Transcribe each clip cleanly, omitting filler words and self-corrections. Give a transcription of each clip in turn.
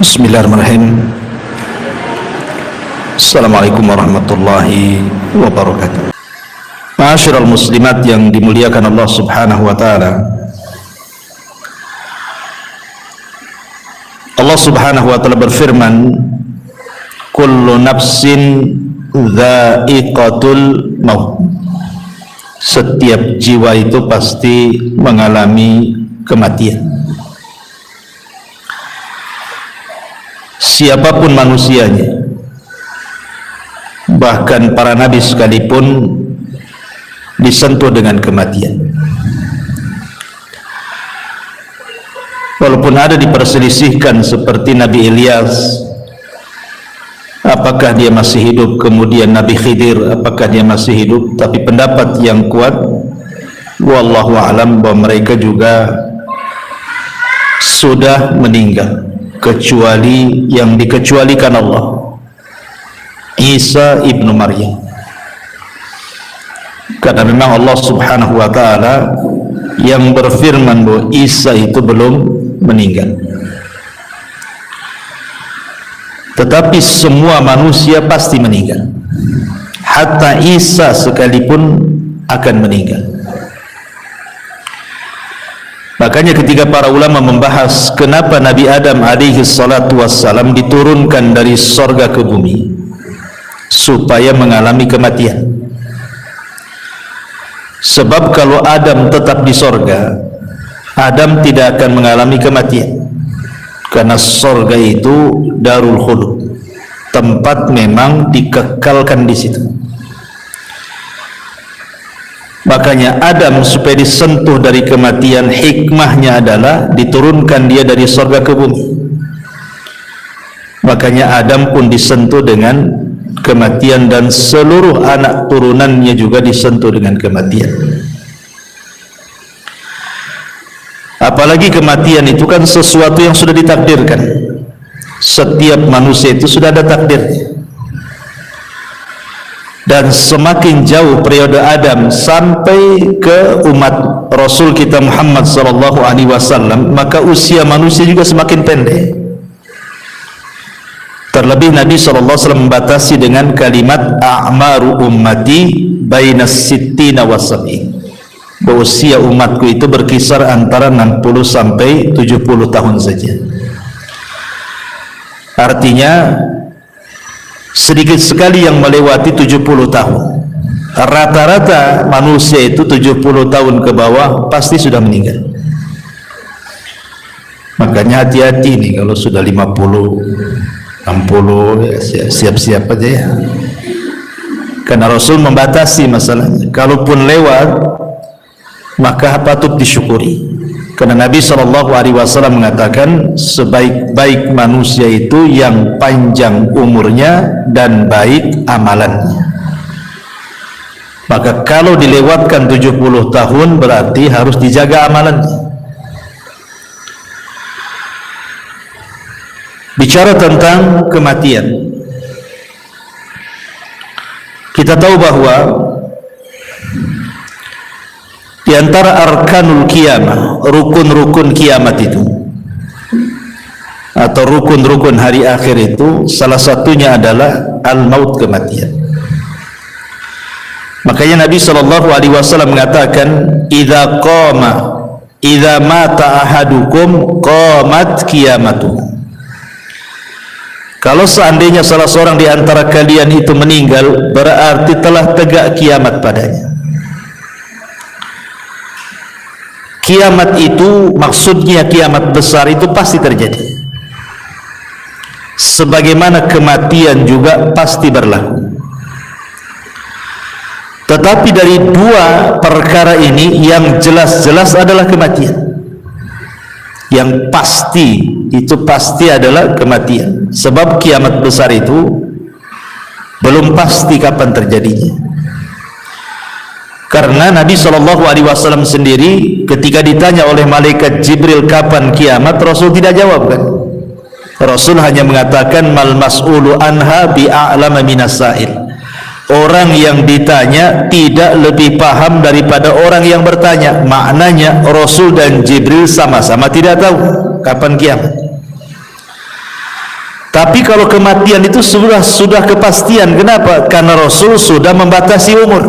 Bismillahirrahmanirrahim. Assalamualaikum warahmatullahi wabarakatuh. Ma'asyiral muslimat yang dimuliakan Allah Subhanahu wa taala. Allah Subhanahu wa taala berfirman, kullu nafsin dha'iqatul maut. Setiap jiwa itu pasti mengalami kematian. Siapapun manusianya, bahkan para nabi sekalipun disentuh dengan kematian. Walaupun ada diperselisihkan seperti Nabi Ilyas, apakah dia masih hidup, kemudian Nabi Khidir, apakah dia masih hidup, tapi pendapat yang kuat wallahu a'lam bahwa mereka juga sudah meninggal, kecuali yang dikecualikan Allah, Isa ibnu Maryam. Karena memang Allah Subhanahu wa taala yang berfirman bahwa Isa itu belum meninggal. Tetapi semua manusia pasti meninggal, hatta Isa sekalipun akan meninggal. Makanya ketika para ulama membahas kenapa Nabi Adam alaihi salatu wassalam diturunkan dari sorga ke bumi, supaya mengalami kematian. Sebab kalau Adam tetap di sorga, Adam tidak akan mengalami kematian, karena sorga itu darul khulud, tempat memang dikekalkan di situ. Makanya Adam supaya disentuh dari kematian, hikmahnya adalah diturunkan dia dari sorga ke bumi. Makanya Adam pun disentuh dengan kematian, dan seluruh anak turunannya juga disentuh dengan kematian. Apalagi kematian itu kan sesuatu yang sudah ditakdirkan. Setiap manusia itu sudah ada takdirnya. Dan semakin jauh periode Adam sampai ke umat Rasul kita Muhammad sallallahu alaihi wasallam, maka usia manusia juga semakin pendek. Terlebih Nabi sallallahu alaihi wasallam membatasi dengan kalimat a'maru ummati bainas sittina wasab'in. Usia umatku itu berkisar antara 60 sampai 70 tahun saja. Artinya sedikit sekali yang melewati 70 tahun. Rata-rata manusia itu 70 tahun ke bawah pasti sudah meninggal. Makanya hati-hati nih kalau sudah 50, 60 ya, siap-siap aja ya. Karena Rasul membatasi masalahnya. Kalaupun lewat, maka patut disyukuri. Karena Nabi SAW mengatakan sebaik-baik manusia itu yang panjang umurnya dan baik amalannya. Maka kalau dilewatkan 70 tahun berarti harus dijaga amalannya. Bicara tentang kematian, kita tahu bahwa di antara arkanul kiamah, rukun-rukun kiamat itu atau rukun-rukun hari akhir itu, salah satunya adalah al-maut, kematian. Makanya Nabi SAW mengatakan, idza mata ahadukum qamat qiyamatuh. Kalau seandainya salah seorang di antara kalian itu meninggal, berarti telah tegak kiamat padanya. Kiamat itu maksudnya kiamat besar itu pasti terjadi, sebagaimana kematian juga pasti berlaku. Tetapi dari dua perkara ini yang jelas-jelas adalah kematian. Yang pasti itu pasti adalah kematian. Sebab kiamat besar itu belum pasti kapan terjadinya. Karena Nabi SAW sendiri ketika ditanya oleh malaikat Jibril kapan kiamat, Rasul tidak jawab kan. Rasul hanya mengatakan mal mas'ulu anha bi'a'lama minas sa'il. Orang yang ditanya tidak lebih paham daripada orang yang bertanya. Maknanya Rasul dan Jibril sama-sama tidak tahu kapan kiamat. Tapi kalau kematian itu sudah kepastian. Kenapa? Karena Rasul sudah membatasi umur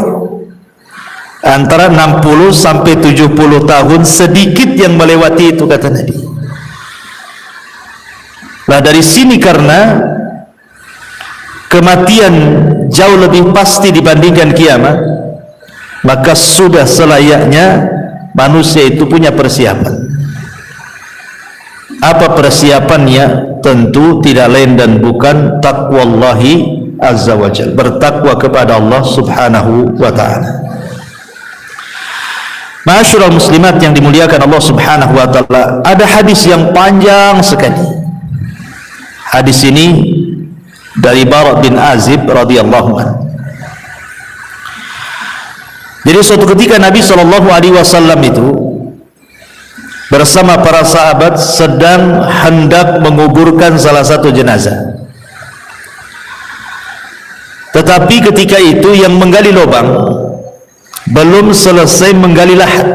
antara 60 sampai 70 tahun, sedikit yang melewati itu, kata Nabi. Nah, dari sini karena kematian jauh lebih pasti dibandingkan kiamat, maka sudah selayaknya manusia itu punya persiapan. Apa persiapannya? Tentu tidak lain dan bukan taqwallahi azza wa jalla, bertakwa kepada Allah subhanahu wa ta'ala. Ma'asyiral muslimat yang dimuliakan Allah subhanahu wa ta'ala, ada hadis yang panjang sekali. Hadis ini dari Bara bin Azib radhiyallahu anhu. Jadi suatu ketika Nabi SAW itu bersama para sahabat sedang hendak menguburkan salah satu jenazah. Tetapi ketika itu yang menggali lubang belum selesai menggali lahat,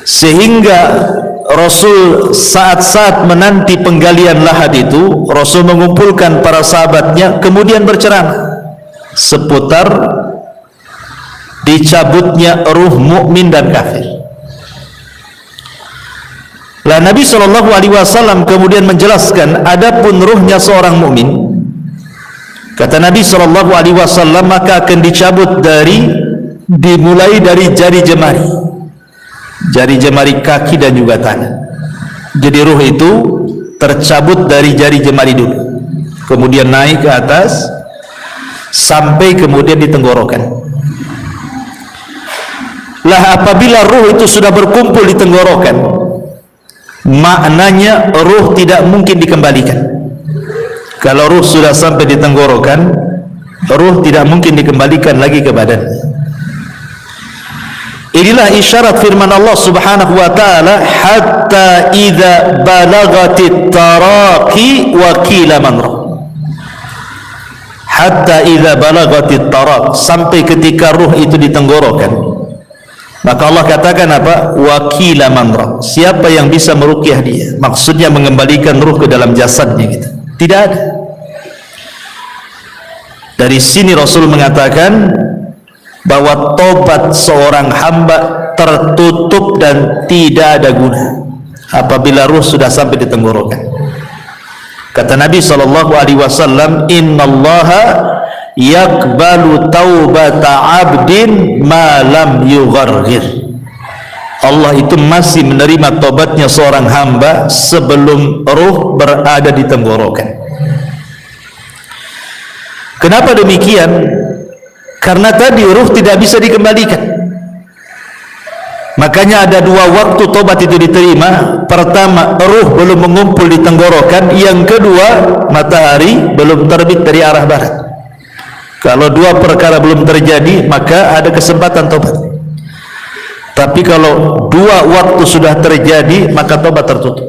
sehingga Rasul saat-saat menanti penggalian lahat itu, Rasul mengumpulkan para sahabatnya kemudian berceramah seputar dicabutnya ruh mukmin dan kafir. Lah Nabi SAW kemudian menjelaskan, adapun ruhnya seorang mukmin, kata Nabi SAW, maka akan dicabut dimulai dari jari jemari kaki dan juga tangan. Jadi ruh itu tercabut dari jari jemari dulu, kemudian naik ke atas sampai kemudian di tenggorokan. Lah apabila ruh itu sudah berkumpul di tenggorokan, maknanya ruh tidak mungkin dikembalikan. Kalau ruh sudah sampai di tenggorokan, ruh tidak mungkin dikembalikan lagi ke badannya. Inilah isyarat firman Allah subhanahu wa ta'ala, hatta idza balagatit taraqi wa qila man ra. Hatta idza balagatit taraq, sampai ketika ruh itu di tenggorokan, maka Allah katakan apa? Wa qila man ra, siapa yang bisa meruqyah dia? Maksudnya mengembalikan ruh ke dalam jasadnya gitu. Tidak ada. Dari sini Rasul mengatakan bahwa tobat seorang hamba tertutup dan tidak ada guna apabila ruh sudah sampai di tenggorokan. Kata Nabi SAW, innallaha yakbalu taubata abdin ma lam yugharghir. Allah itu masih menerima tobatnya seorang hamba sebelum ruh berada di tenggorokan. Kenapa demikian? Karena tadi ruh tidak bisa dikembalikan. Makanya ada dua waktu tobat itu diterima. Pertama, ruh belum mengumpul di tenggorokan. Yang kedua, matahari belum terbit dari arah barat. Kalau dua perkara belum terjadi, maka ada kesempatan tobat. Tapi kalau dua waktu sudah terjadi, maka tobat tertutup.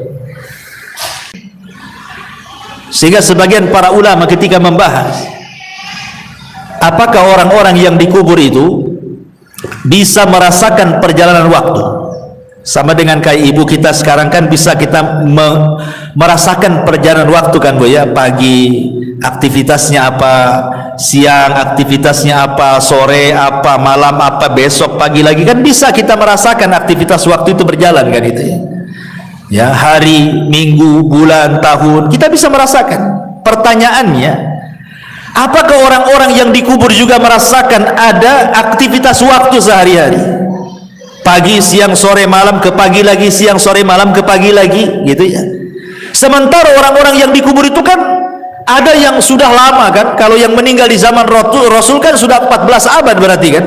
Sehingga sebagian para ulama ketika membahas apakah orang-orang yang dikubur itu bisa merasakan perjalanan waktu, sama dengan kayak ibu kita sekarang kan bisa kita merasakan perjalanan waktu kan Bu ya, pagi aktivitasnya apa, siang aktivitasnya apa, sore apa, malam apa, besok pagi lagi, kan bisa kita merasakan aktivitas waktu itu berjalan kan itu ya. Ya, hari, minggu, bulan, tahun, kita bisa merasakan. Pertanyaannya, apakah orang-orang yang dikubur juga merasakan ada aktivitas waktu sehari-hari? Pagi, siang, sore, malam, ke pagi lagi, siang, sore, malam, ke pagi lagi, gitu ya. Sementara orang-orang yang dikubur itu kan ada yang sudah lama kan. Kalau yang meninggal di zaman Rasul kan sudah 14 abad berarti kan.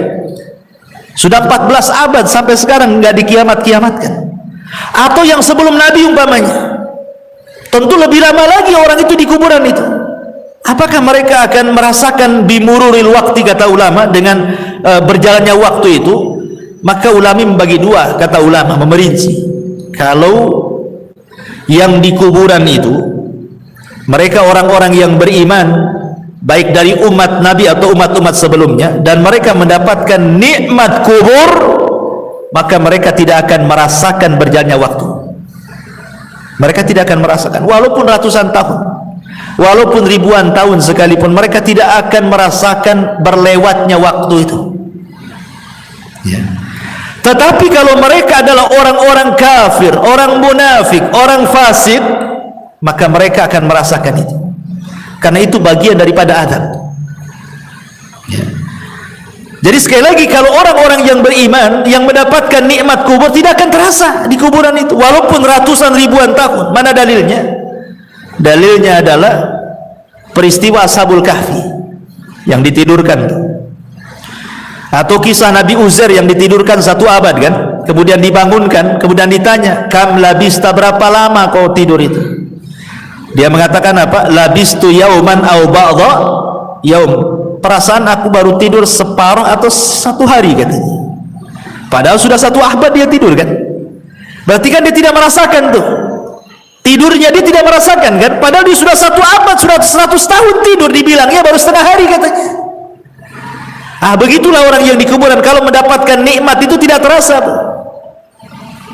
Sudah 14 abad sampai sekarang nggak dikiamat-kiamatkan. Atau yang sebelum Nabi umpamanya, tentu lebih lama lagi orang itu di kuburan itu. Apakah mereka akan merasakan bimururil waktu, kata ulama, dengan berjalannya waktu itu? Maka ulama membagi dua, kata ulama, memerinci. Kalau yang di kuburan itu mereka orang-orang yang beriman, baik dari umat Nabi atau umat-umat sebelumnya, dan mereka mendapatkan nikmat kubur, maka mereka tidak akan merasakan berjalannya waktu. Mereka tidak akan merasakan, walaupun ratusan tahun, walaupun ribuan tahun sekalipun, mereka tidak akan merasakan berlewatnya waktu itu. Ya. Tetapi kalau mereka adalah orang-orang kafir, orang munafik, orang fasik, maka mereka akan merasakan itu, karena itu bagian daripada azab. Ya. Jadi sekali lagi, kalau orang-orang yang beriman yang mendapatkan nikmat kubur tidak akan terasa di kuburan itu, walaupun ratusan ribuan tahun. Mana dalilnya? Dalilnya adalah peristiwa Ashabul Kahfi yang ditidurkan, atau kisah Nabi Uzair yang ditidurkan 1 abad kan, kemudian dibangunkan, kemudian ditanya, kam labista, berapa lama kau tidur itu? Dia mengatakan apa? Labistu yauman au ba'dha yaum, perasaan aku baru tidur separuh atau 1 hari katanya. Padahal sudah 1 abad dia tidur kan, berarti kan dia tidak merasakan tuh tidurnya, dia tidak merasakan kan, padahal dia sudah 1 abad, sudah 100 tahun tidur, dibilangnya baru setengah hari katanya. Begitulah orang yang di kuburan, kalau mendapatkan nikmat itu tidak terasa,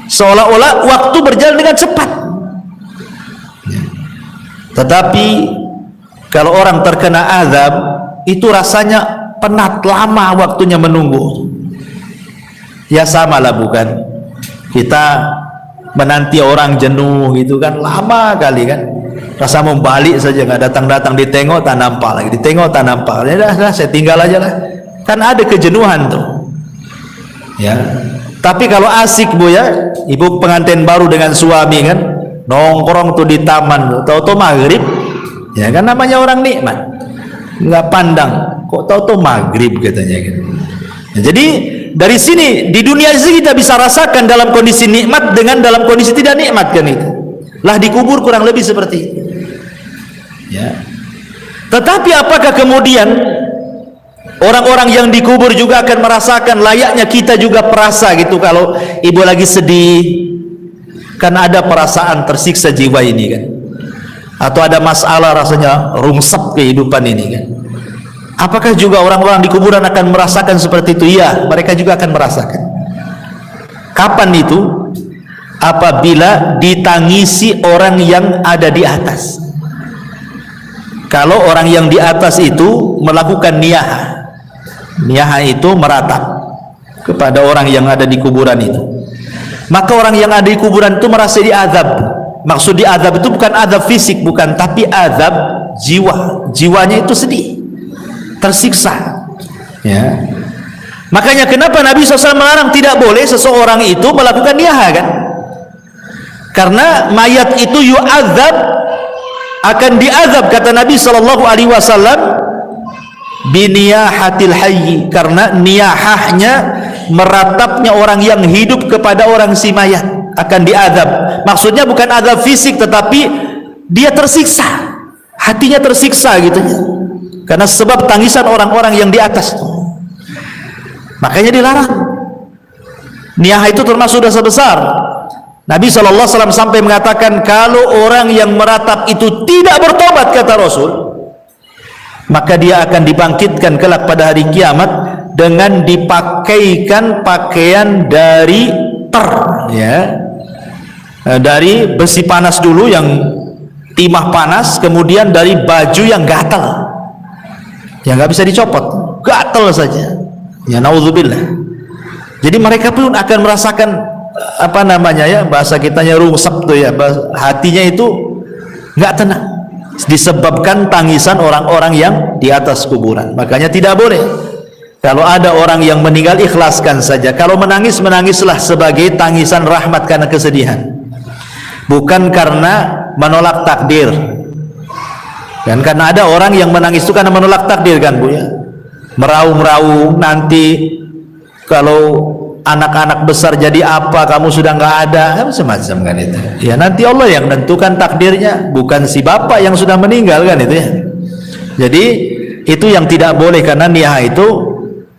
seolah-olah waktu berjalan dengan cepat. Tetapi kalau orang terkena azab, itu rasanya penat, lama waktunya menunggu. Ya samalah, bukan? Kita menanti orang jenuh gitu kan, lama kali kan, rasa mau balik saja, nggak datang-datang, ditengok tak nampak lagi, ditengok tak nampak, ya dah, saya tinggal aja lah, kan ada kejenuhan tuh ya. Tapi kalau asik bu ya, ibu pengantin baru dengan suami kan, nongkrong tuh di taman, tahu-tahu maghrib, ya kan, namanya orang nikmat, nggak pandang, kok tahu-tahu maghrib katanya gitu. Nah, jadi dari sini di dunia ini kita bisa rasakan dalam kondisi nikmat dengan dalam kondisi tidak nikmat kan, itu lah di kubur kurang lebih seperti itu ya. Tetapi apakah kemudian orang-orang yang dikubur juga akan merasakan layaknya kita juga perasa gitu, kalau ibu lagi sedih kan ada perasaan tersiksa jiwa ini kan, atau ada masalah rasanya rungsep kehidupan ini kan, apakah juga orang-orang di kuburan akan merasakan seperti itu? Ya, mereka juga akan merasakan. Kapan itu? Apabila ditangisi orang yang ada di atas. Kalau orang yang di atas itu melakukan niyaha, niyaha itu meratap kepada orang yang ada di kuburan itu, maka orang yang ada di kuburan itu merasa diazab. Maksud diazab itu bukan azab fisik, bukan, tapi azab jiwa. Jiwanya itu sedih, tersiksa ya. Makanya kenapa Nabi SAW melarang, tidak boleh seseorang itu melakukan niyaha kan, karena mayat itu yu'adzab, akan diazab, kata Nabi SAW, biniyahatil hayyi, karena niyahahnya, meratapnya orang yang hidup kepada orang si mayat akan diazab. Maksudnya bukan azab fisik, tetapi dia tersiksa, hatinya tersiksa gitu ya, karena sebab tangisan orang-orang yang di atas. Makanya dilarang. Niyah itu termasuk dosa besar. Nabi SAW sampai mengatakan, kalau orang yang meratap itu tidak bertobat, kata Rasul, maka dia akan dibangkitkan kelak pada hari kiamat dengan dipakaikan pakaian dari ya, dari besi panas dulu yang timah panas, kemudian dari baju yang gatal, yang nggak bisa dicopot, gatal saja ya, naudzubillah. Jadi mereka pun akan merasakan apa namanya ya, bahasa kitanya rungsep tuh ya, hatinya itu nggak tenang disebabkan tangisan orang-orang yang di atas kuburan. Makanya tidak boleh kalau ada orang yang meninggal, ikhlaskan saja. Kalau menangis, menangislah sebagai tangisan rahmat karena kesedihan, bukan karena menolak takdir kan. Karena ada orang yang menangis itu karena menolak takdir kan bu ya, meraung-raung, nanti kalau anak-anak besar jadi apa, kamu sudah nggak ada, semacam kan itu ya. Nanti Allah yang menentukan takdirnya, bukan si bapak yang sudah meninggal kan itu ya. Jadi itu yang tidak boleh, karena niyah itu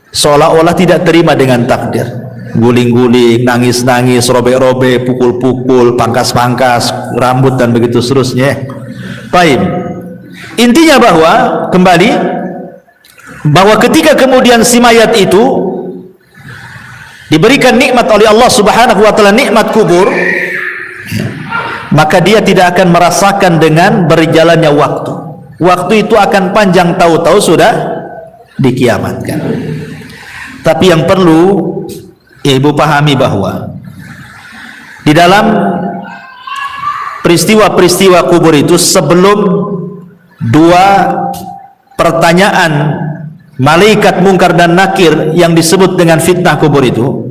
seolah-olah tidak terima dengan takdir, guling-guling, nangis-nangis, robek-robek, pukul-pukul, pangkas-pangkas rambut dan begitu seterusnya. Baik, intinya bahwa kembali bahwa ketika kemudian si mayat itu diberikan nikmat oleh Allah Subhanahu wa taala, nikmat kubur, maka dia tidak akan merasakan dengan berjalannya waktu. Waktu itu akan panjang, tahu-tahu sudah dikiamatkan. Tapi yang perlu ibu pahami bahwa di dalam peristiwa-peristiwa kubur itu, sebelum dua pertanyaan malaikat mungkar dan nakir yang disebut dengan fitnah kubur itu,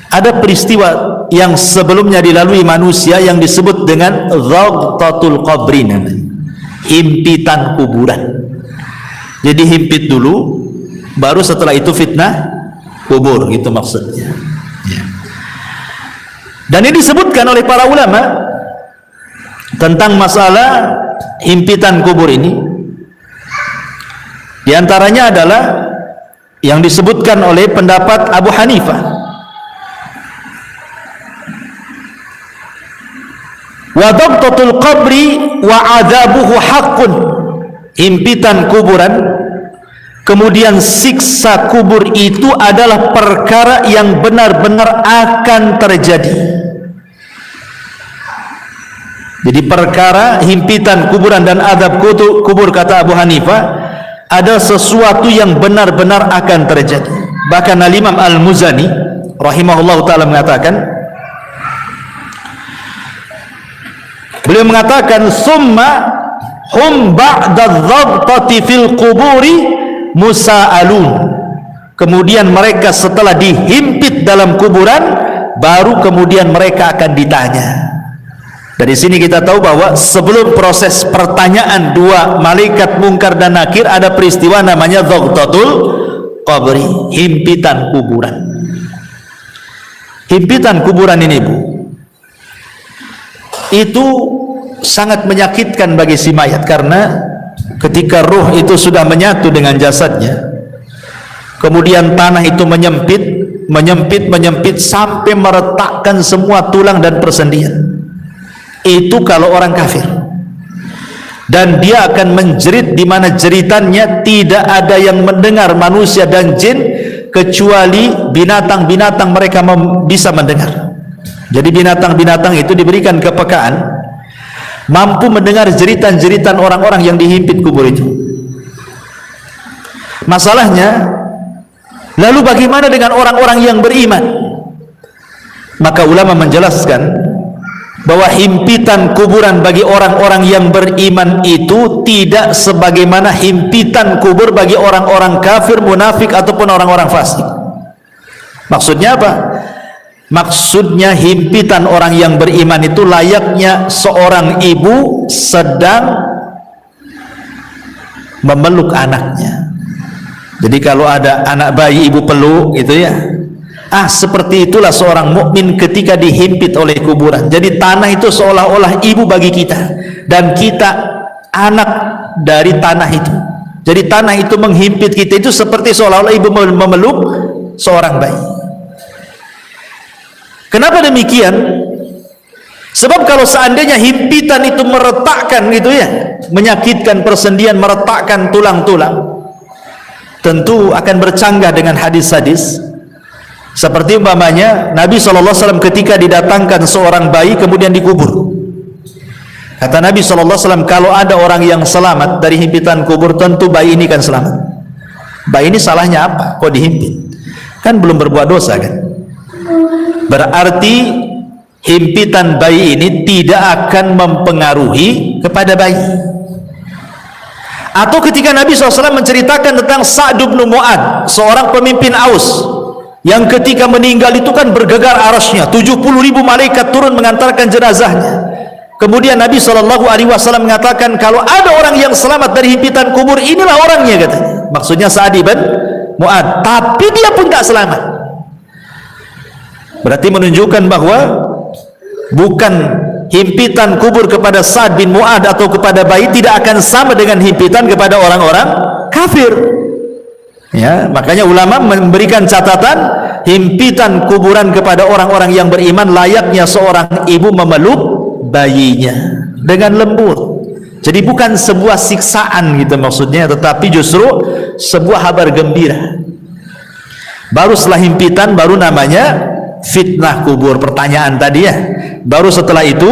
ada peristiwa yang sebelumnya dilalui manusia yang disebut dengan dhaghtatul qabri, himpitan kuburan. Jadi himpit dulu, baru setelah itu fitnah kubur, gitu maksudnya ya. Dan ini disebutkan oleh para ulama tentang masalah himpitan kubur ini. Di antaranya adalah yang disebutkan oleh pendapat Abu Hanifah, wa dhaghtatul qabri wa adzabuhu haqqun, himpitan kuburan kemudian siksa kubur itu adalah perkara yang benar-benar akan terjadi. Jadi perkara himpitan kuburan dan azab kubur, kata Abu Hanifah, ada sesuatu yang benar-benar akan terjadi. Bahkan Al-Imam Al-Muzani rahimahullah ta'ala mengatakan, beliau mengatakan, summa hum ba'da dhabtati fil quburi musa'alun, kemudian mereka setelah dihimpit dalam kuburan, baru kemudian mereka akan ditanya. Dari sini kita tahu bahwa sebelum proses pertanyaan dua malaikat mungkar dan nakir, ada peristiwa namanya dhaghtatul qabri, himpitan kuburan. Himpitan kuburan ini, Bu, itu sangat menyakitkan bagi si mayat, karena ketika ruh itu sudah menyatu dengan jasadnya, kemudian tanah itu menyempit sampai meretakkan semua tulang dan persendian. Itu kalau orang kafir, dan dia akan menjerit di mana jeritannya tidak ada yang mendengar, manusia dan jin, kecuali binatang-binatang mereka bisa mendengar. Jadi binatang-binatang itu diberikan kepekaan, mampu mendengar jeritan-jeritan orang-orang yang dihimpit kubur itu. Masalahnya, lalu bagaimana dengan orang-orang yang beriman? Maka ulama menjelaskan bahwa himpitan kuburan bagi orang-orang yang beriman itu tidak sebagaimana himpitan kubur bagi orang-orang kafir, munafik, ataupun orang-orang fasik. Maksudnya apa? Maksudnya himpitan orang yang beriman itu layaknya seorang ibu sedang memeluk anaknya. Jadi kalau ada anak bayi ibu peluk gitu ya, seperti itulah seorang mukmin ketika dihimpit oleh kuburan. Jadi tanah itu seolah-olah ibu bagi kita, dan kita anak dari tanah itu. Jadi tanah itu menghimpit kita itu seperti seolah-olah ibu memeluk seorang bayi. Kenapa demikian? Sebab kalau seandainya himpitan itu meretakkan gitu ya, menyakitkan persendian, meretakkan tulang-tulang, tentu akan bercanggah dengan hadis-hadis. Seperti umpamanya Nabi SAW ketika didatangkan seorang bayi kemudian dikubur, kata Nabi SAW, kalau ada orang yang selamat dari himpitan kubur, tentu bayi ini kan selamat. Bayi ini salahnya apa? Kok dihimpit? Kan belum berbuat dosa kan? Berarti himpitan bayi ini tidak akan mempengaruhi kepada bayi. Atau ketika Nabi SAW menceritakan tentang Sa'd bin Mu'adz, seorang pemimpin Aus, yang ketika meninggal itu kan bergegar arasnya, 70.000 malaikat turun mengantarkan jenazahnya. Kemudian Nabi SAW mengatakan, kalau ada orang yang selamat dari himpitan kubur, inilah orangnya, katanya. Maksudnya Sa'd bin Mu'adz. Tapi dia pun tak selamat. Berarti menunjukkan bahwa bukan himpitan kubur kepada Sa'd bin Mu'adz atau kepada bayi tidak akan sama dengan himpitan kepada orang-orang kafir. Ya, makanya ulama memberikan catatan, himpitan kuburan kepada orang-orang yang beriman layaknya seorang ibu memeluk bayinya dengan lembut. Jadi bukan sebuah siksaan gitu maksudnya, tetapi justru sebuah kabar gembira. Baru setelah himpitan baru namanya fitnah kubur, pertanyaan tadi ya. Baru setelah itu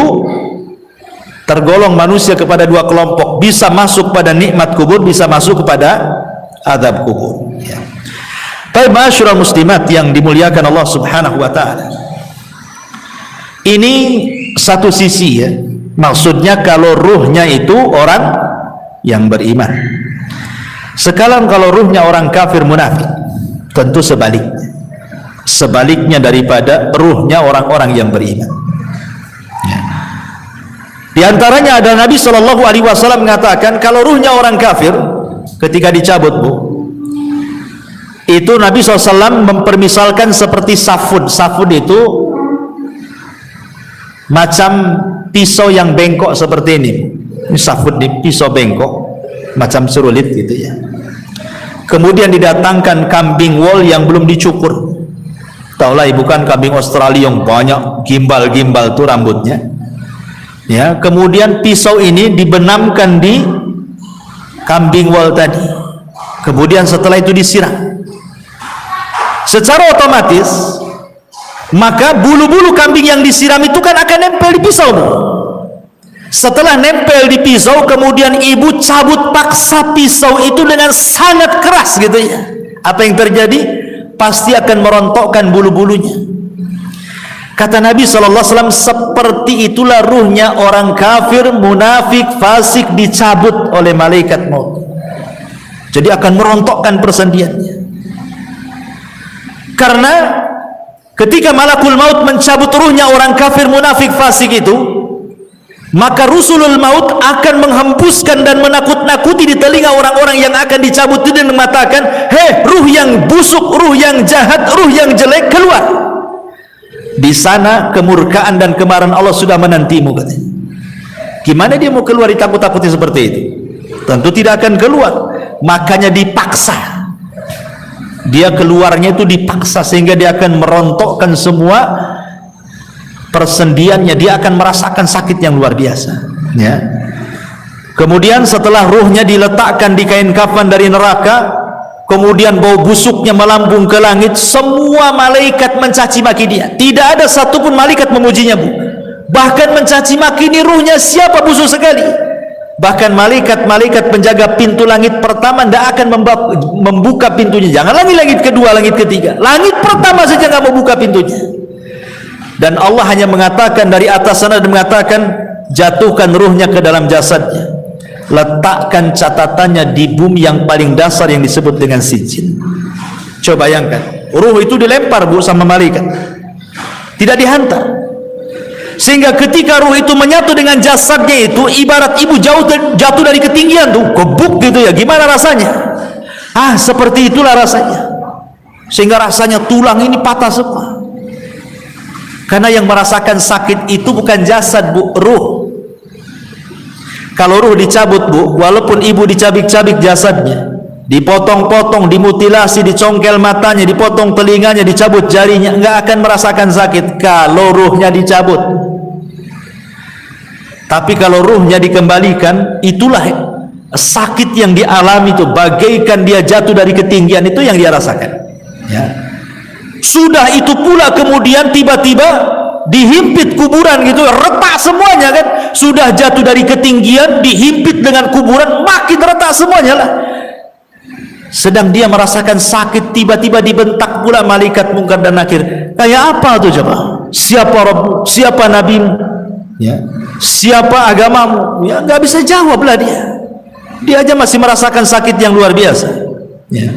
tergolong manusia kepada dua kelompok, bisa masuk pada nikmat kubur, bisa masuk kepada azab kubur. Ya. Baik, ma'asyiral muslimat yang dimuliakan Allah Subhanahu wa taala. Ini satu sisi ya. Maksudnya kalau ruhnya itu orang yang beriman. Sekarang kalau ruhnya orang kafir munafik, tentu sebaliknya. Sebaliknya daripada ruhnya orang-orang yang beriman. Ya. Di antaranya ada Nabi SAW mengatakan kalau ruhnya orang kafir ketika dicabut, Bu, itu Nabi SAW mempermisalkan seperti safun. Safun itu macam pisau yang bengkok seperti ini. Ini safun, di pisau bengkok macam serulit gitu ya. Kemudian didatangkan kambing wol yang belum dicukur. Taulah ibu kan kambing Australia yang banyak gimbal-gimbal tuh rambutnya. Ya, kemudian pisau ini dibenamkan di kambing wol tadi. Kemudian setelah itu disiram. Secara otomatis maka bulu-bulu kambing yang disiram itu kan akan nempel di pisau. Setelah nempel di pisau, kemudian ibu cabut paksa pisau itu dengan sangat keras gitu ya. Apa yang terjadi? Pasti akan merontokkan bulu-bulunya. Kata Nabi SAW, seperti itulah ruhnya orang kafir, munafik, fasik dicabut oleh malaikat maut. Jadi akan merontokkan persendiannya. Karena ketika malakul maut mencabut ruhnya orang kafir, munafik, fasik itu, maka rusulul maut akan menghembuskan dan menakut-nakuti di telinga orang-orang yang akan dicabut itu dan mengatakan, hei ruh yang busuk, ruh yang jahat, ruh yang jelek, keluar. Di sana kemurkaan dan kemarahan Allah sudah menantimu, katanya. Gimana dia mau keluar ditakut-takuti seperti itu? Tentu tidak akan keluar. Makanya dipaksa. Dia keluarnya itu dipaksa sehingga dia akan merontokkan semua persendiannya. Dia akan merasakan sakit yang luar biasa ya. Kemudian setelah ruhnya diletakkan di kain kafan dari neraka, kemudian bau busuknya melambung ke langit, semua malaikat mencaci maki dia. Tidak ada satupun malaikat memujinya, Bu. Bahkan mencaci maki, ini ruhnya siapa busuk sekali. Bahkan malaikat-malaikat penjaga pintu langit pertama tidak akan membuka pintunya. Jangan lagi langit kedua, langit ketiga. Langit pertama saja nggak mau buka pintunya. Dan Allah hanya mengatakan dari atas sana dan mengatakan, jatuhkan ruhnya ke dalam jasadnya, letakkan catatannya di bumi yang paling dasar yang disebut dengan sijin. Coba bayangkan, ruh itu dilempar, Bu, sama malaikat, tidak dihantar. Sehingga ketika ruh itu menyatu dengan jasadnya itu ibarat ibu jatuh dari ketinggian tuh, kebuk gitu ya. Gimana rasanya? Seperti itulah rasanya. Sehingga rasanya tulang ini patah semua. Karena yang merasakan sakit itu bukan jasad, Bu, ruh. Kalau ruh dicabut, Bu, walaupun ibu dicabik-cabik jasadnya, dipotong-potong, dimutilasi, dicongkel matanya, dipotong telinganya, dicabut jarinya, nggak akan merasakan sakit kalau ruhnya dicabut. Tapi kalau ruhnya dikembalikan, itulah sakit yang dialami itu, bagaikan dia jatuh dari ketinggian, itu yang dia rasakan ya. Sudah itu pula kemudian tiba-tiba dihimpit kuburan gitu, retak semuanya kan. Sudah jatuh dari ketinggian, dihimpit dengan kuburan, makin retak semuanya lah. Sedang dia merasakan sakit, tiba-tiba dibentak pula malaikat Munkar dan Nakir. Kayak apa tuh coba? Siapa Rabbu? Siapa Nabimu? Ya. Siapa agamamu? Ya, nggak bisa jawab lah dia. Dia aja masih merasakan sakit yang luar biasa. Ya.